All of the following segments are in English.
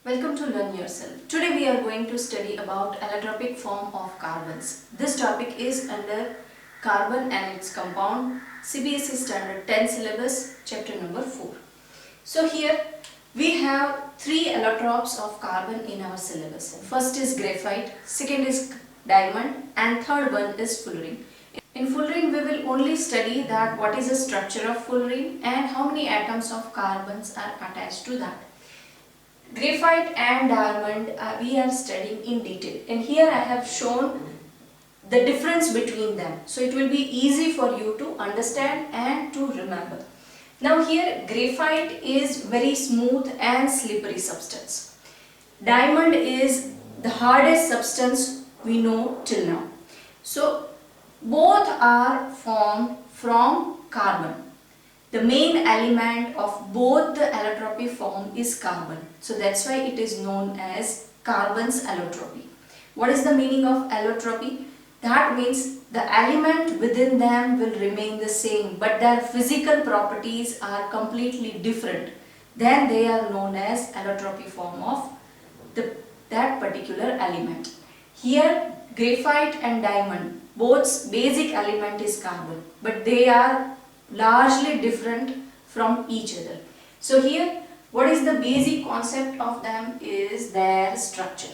Welcome to Learn Yourself. Today we are going to study about allotropic form of carbons. This topic is under Carbon and its compound, CBSE Standard 10 syllabus, chapter number 4. So here we have three allotropes of carbon in our syllabus. First is graphite, second is diamond, and third one is fullerene. In fullerene we will only study that what is the structure of fullerene and how many atoms of carbons are attached to that. Graphite and diamond we are studying in detail, and here I have shown the difference between them, so it will be easy for you to understand and to remember. Now here graphite is very smooth and slippery substance. Diamond is the hardest substance we know till now. So both are formed from carbon. The main element of both the allotropy form is carbon. So that's why it is known as carbon's allotropy. What is the meaning of allotropy? That means the element within them will remain the same, but their physical properties are completely different. Then they are known as allotropy form of that particular element. Here graphite and diamond, both basic element is carbon, but they are largely different from each other. So here what is the basic concept of them is their structure.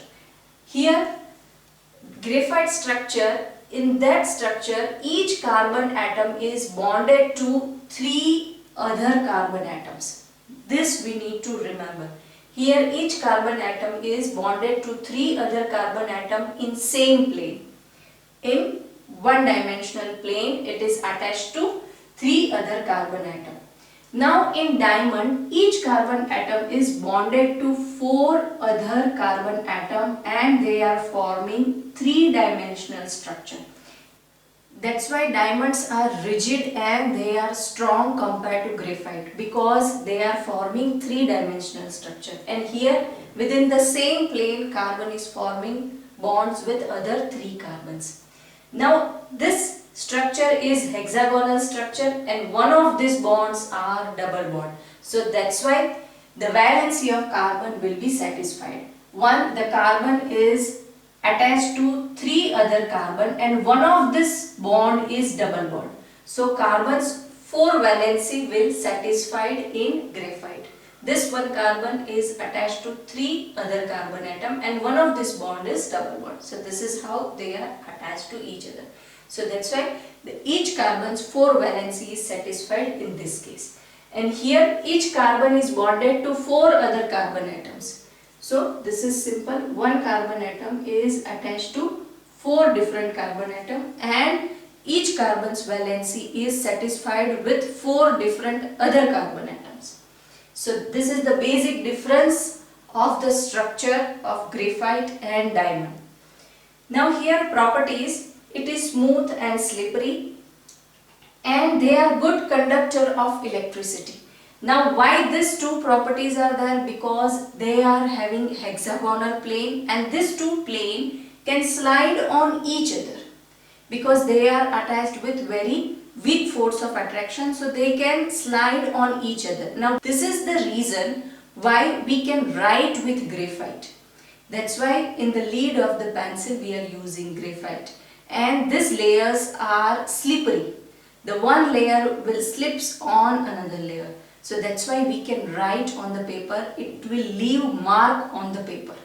Here graphite structure, in that structure each carbon atom is bonded to three other carbon atoms. This we need to remember. Here each carbon atom is bonded to three other carbon atom in same plane. In one dimensional plane it is attached to three other carbon atom. Now in diamond each carbon atom is bonded to four other carbon atom and they are forming three-dimensional structure. That's why diamonds are rigid and they are strong compared to graphite, because they are forming three-dimensional structure, and here within the same plane carbon is forming bonds with other three carbons. Now this structure is hexagonal structure and one of these bonds are double bond. So that's why the valency of carbon will be satisfied. One, the carbon is attached to three other carbon and one of this bond is double bond. So carbon's 4 valency will satisfied in graphite. This one carbon is attached to three other carbon atom and one of this bond is double bond. So this is how they are attached to each other. So that's why each carbon's 4 valency is satisfied in this case. And here each carbon is bonded to 4 other carbon atoms. So this is simple. One carbon atom is attached to 4 different carbon atom and each carbon's valency is satisfied with 4 different other carbon atoms. So this is the basic difference of the structure of graphite and diamond. Now here properties. It is smooth and slippery and they are good conductor of electricity. Now why these two properties are there? Because they are having hexagonal plane and these two plane can slide on each other because they are attached with very weak force of attraction, so they can slide on each other. Now this is the reason why we can write with graphite. That's why in the lead of the pencil we are using graphite. And these layers are slippery. The one layer will slips on another layer. So that's why we can write on the paper. It will leave mark on the paper.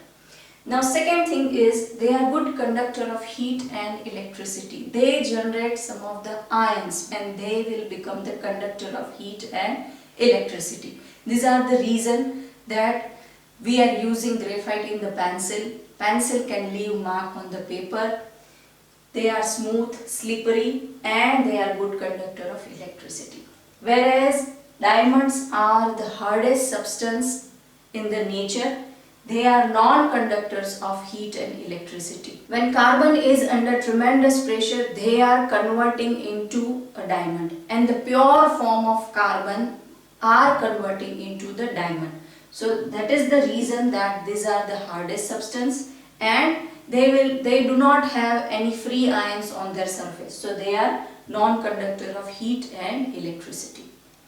Now second thing is they are good conductor of heat and electricity. They generate some of the ions and they will become the conductor of heat and electricity. These are the reason that we are using graphite in the pencil. Pencil can leave mark on the paper. They are smooth, slippery and they are good conductor of electricity. Whereas diamonds are the hardest substance in the nature. They are non-conductors of heat and electricity. When carbon is under tremendous pressure, they are converting into a diamond. And the pure form of carbon are converting into the diamond. So that is the reason that these are the hardest substance and they do not have any free ions on their surface. So they are non-conductor of heat and electricity.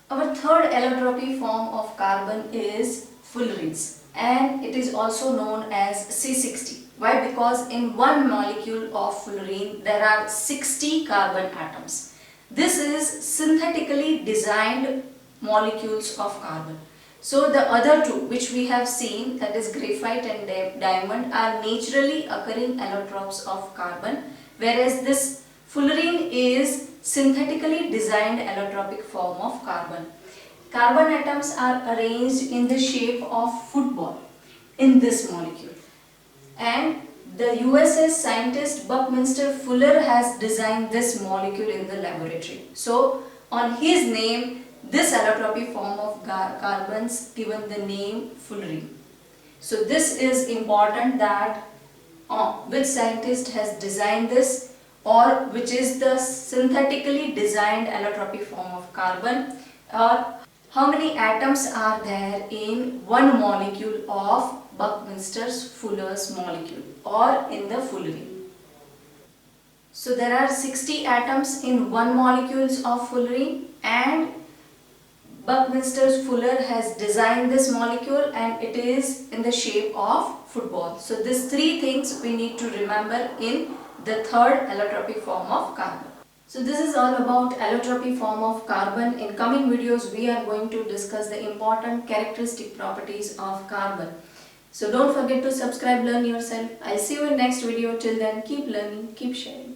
Our third allotropy form of carbon is fullerenes. and it is also known as C60. Why? Because in one molecule of fullerene there are 60 carbon atoms. This is synthetically designed molecules of carbon. So the other two which we have seen, that is graphite and diamond, are naturally occurring allotropes of carbon, whereas this fullerene is synthetically designed allotropic form of carbon. Carbon atoms are arranged in the shape of football in this molecule, and the USS scientist Buckminster Fuller has designed this molecule in the laboratory. So on his name, this allotropy form of carbons given the name fullerene. So this is important, that which scientist has designed this, or which is the synthetically designed allotropy form of carbon, or how many atoms are there in one molecule of Buckminster Fuller's molecule or in the fullerene. So there are 60 atoms in one molecule of fullerene, and Buckminster Fuller has designed this molecule and it is in the shape of football. So these three things we need to remember in the third allotropic form of carbon. So this is all about allotropy form of carbon. In coming videos we are going to discuss the important characteristic properties of carbon. So don't forget to subscribe, learn yourself. I'll see you in next video. Till then, keep learning, keep sharing.